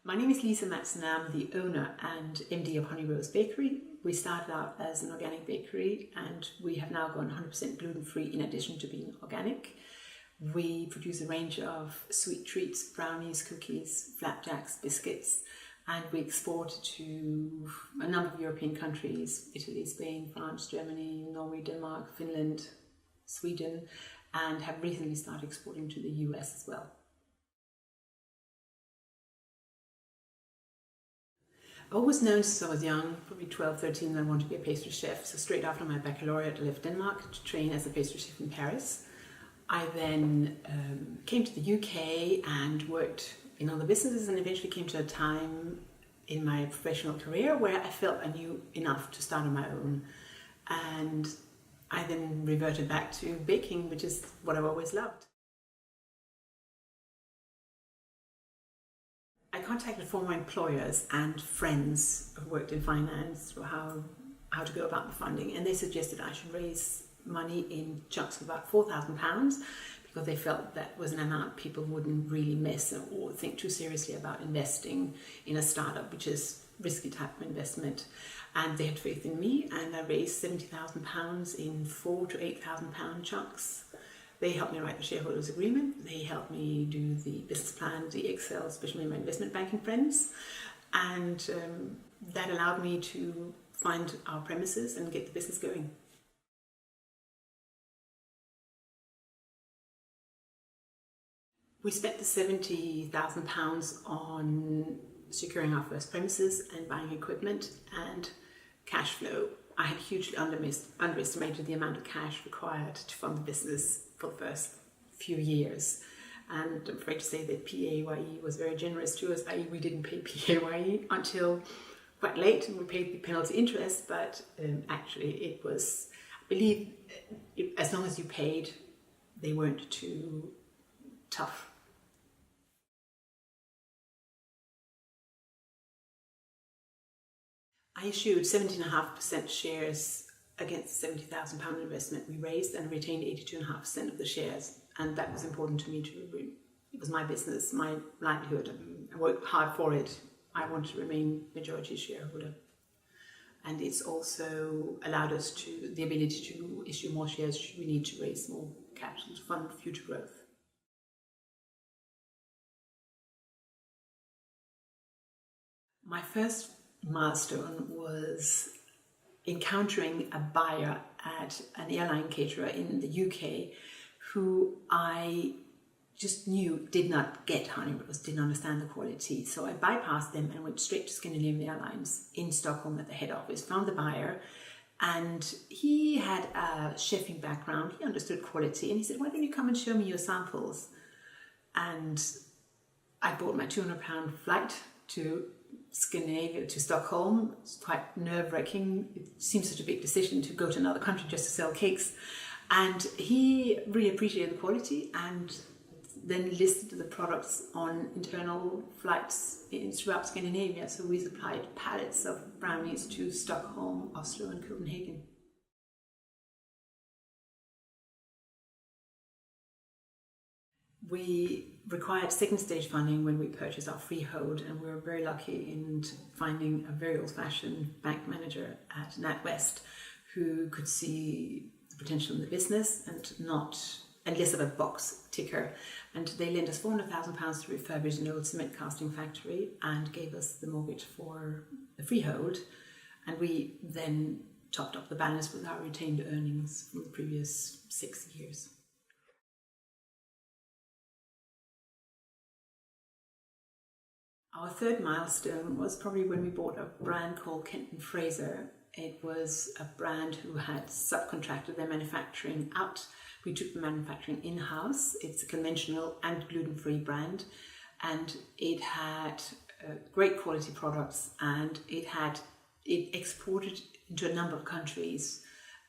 My name is Lise Madsen. I'm the owner and MD of Honeyrose Bakery. We started out as an organic bakery and we have now gone 100% gluten-free in addition to being organic. We produce a range of sweet treats, brownies, cookies, flapjacks, biscuits, and we export to a number of European countries: Italy, Spain, France, Germany, Norway, Denmark, Finland, Sweden, and have recently started exporting to the US as well. I always known since I was young, probably 12, 13, that I wanted to be a pastry chef. So straight after my baccalaureate, I left Denmark to train as a pastry chef in Paris. I then came to the UK and worked in other businesses, and eventually came to a time in my professional career where I felt I knew enough to start on my own. And I then reverted back to baking, which is what I've always loved. I contacted former employers and friends who worked in finance for how to go about the funding, and they suggested I should raise money in chunks of about £4,000 because they felt that was an amount people wouldn't really miss or think too seriously about investing in a startup, which is risky type of investment. And they had faith in me, and I raised £70,000 in £4,000 to £8,000 chunks. They helped me write the shareholders agreement. They helped me do the business plan, the Excel, especially my investment banking friends. And that allowed me to find our premises and get the business going. We spent the £70,000 on securing our first premises and buying equipment and cash flow. I had hugely underestimated the amount of cash required to fund the business for the first few years. And I'm afraid to say that PAYE was very generous to us, i.e. we didn't pay PAYE until quite late, and we paid the penalty interest, but actually it was, I believe, as long as you paid, they weren't too tough. I issued 17.5% shares against the £70,000 investment we raised and retained 82.5% of the shares. And that was important to me too. It was my business, my livelihood. I worked hard for it. I wanted to remain majority shareholder. And it's also allowed us the ability to issue more shares should we need to raise more capital to fund future growth. My first milestone was encountering a buyer at an airline caterer in the UK who I just knew did not get Honeyrose, didn't understand the quality. So I bypassed them and went straight to Scandinavian Airlines in Stockholm at the head office, found the buyer, and he had a chefing background, he understood quality, and he said, "Why don't you come and show me your samples?" And I bought my £200 flight to Scandinavia, to Stockholm. It's quite nerve-wracking. It seems such a big decision to go to another country just to sell cakes. And he really appreciated the quality and then listed the products on internal flights throughout Scandinavia. So we supplied pallets of brownies to Stockholm, Oslo and Copenhagen. We required second stage funding when we purchased our freehold, and we were very lucky in finding a very old-fashioned bank manager at NatWest who could see the potential in the business and less of a box ticker. And they lent us £400,000 to refurbish an old cement casting factory and gave us the mortgage for the freehold. And we then topped up the balance with our retained earnings from the previous 6 years. Our third milestone was probably when we bought a brand called Kenton Fraser. It was a brand who had subcontracted their manufacturing out. We took the manufacturing in-house. It's a conventional and gluten-free brand, and it had great quality products, and it exported into a number of countries,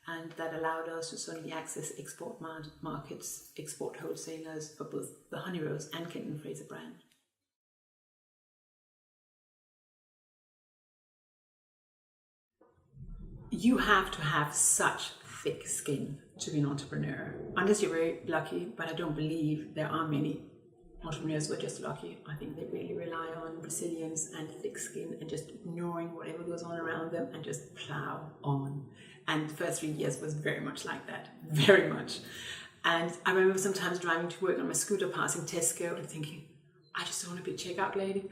and that allowed us to suddenly access export markets, export wholesalers for both the Honeyrose and Kenton Fraser brand. You have to have such thick skin to be an entrepreneur, unless you're very lucky, but I don't believe there are many. entrepreneurs were just lucky. I think they really rely on resilience and thick skin and just ignoring whatever goes on around them and just plow on. And the first 3 years was very much like that, very much. And I remember sometimes driving to work on my scooter, passing Tesco and thinking, I just don't want to be a checkout lady.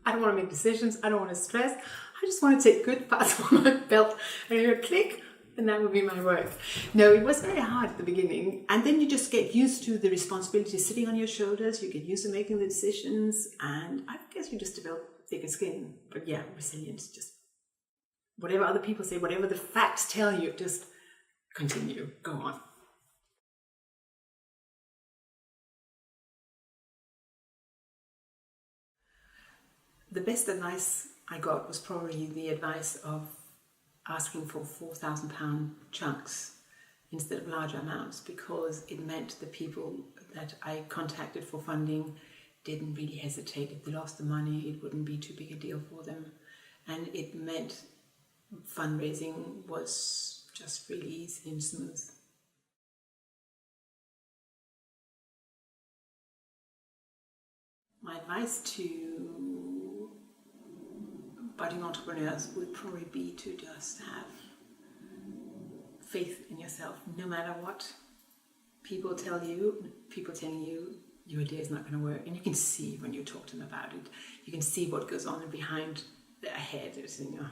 I don't want to make decisions. I don't want to stress. I just want to take good parts on my belt and hear a click, and that would be my work. No, it was very hard at the beginning. And then you just get used to the responsibility sitting on your shoulders. You get used to making the decisions. And I guess you just develop thicker skin. But yeah, resilience, just whatever other people say, whatever the facts tell you, just continue, go on. The best advice I got was probably the advice of asking for £4,000 chunks instead of larger amounts, because it meant the people that I contacted for funding didn't really hesitate. If they lost the money, it wouldn't be too big a deal for them. And it meant fundraising was just really easy and smooth. My advice to budding entrepreneurs would probably be to just have faith in yourself, no matter what people telling you your idea is not going to work. And you can see when you talk to them about it, you can see what goes on behind their head. They're saying, oh,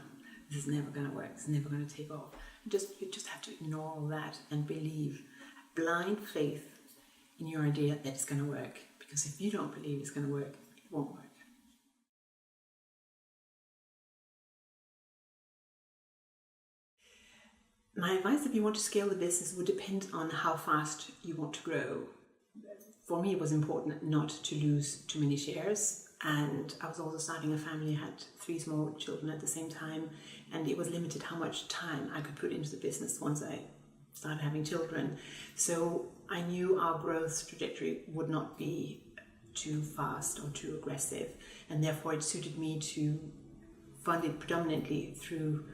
this is never going to work, it's never going to take off. You just have to ignore all that and believe, blind faith in your idea that it's going to work. Because if you don't believe it's going to work, it won't work. My advice, if you want to scale the business, would depend on how fast you want to grow. For me, it was important not to lose too many shares. And I was also starting a family, I had 3 small children at the same time, and it was limited how much time I could put into the business once I started having children. So I knew our growth trajectory would not be too fast or too aggressive, and therefore it suited me to fund it predominantly through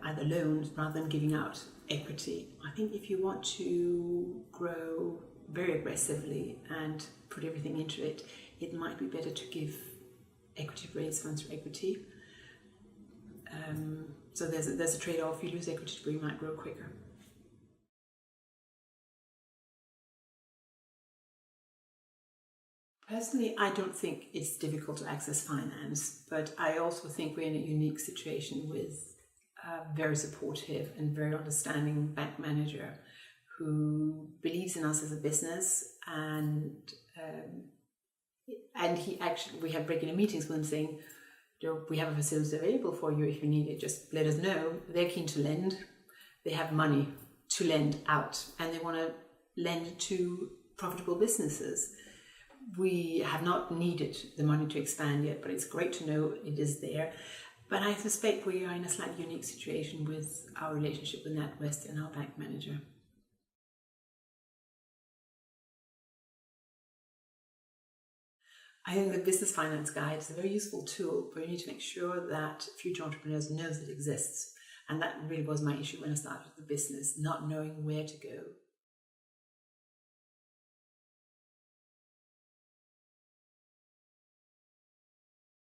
either loans rather than giving out equity. I think if you want to grow very aggressively and put everything into it, it might be better to give equity, raise funds through equity. So there's a trade-off. You lose equity, but you might grow quicker. Personally, I don't think it's difficult to access finance, but I also think we're in a unique situation with a very supportive and very understanding bank manager who believes in us as a business, and we have regular meetings with him saying, we have a facility available for you if you need it, just let us know. They're keen to lend, they have money to lend out, and they want to lend to profitable businesses. We have not needed the money to expand yet, but it's great to know it is there. But I suspect we are in a slightly unique situation with our relationship with NatWest and our bank manager. I think the business finance guide is a very useful tool, but you need to make sure that future entrepreneurs knows it exists. And that really was my issue when I started the business, not knowing where to go.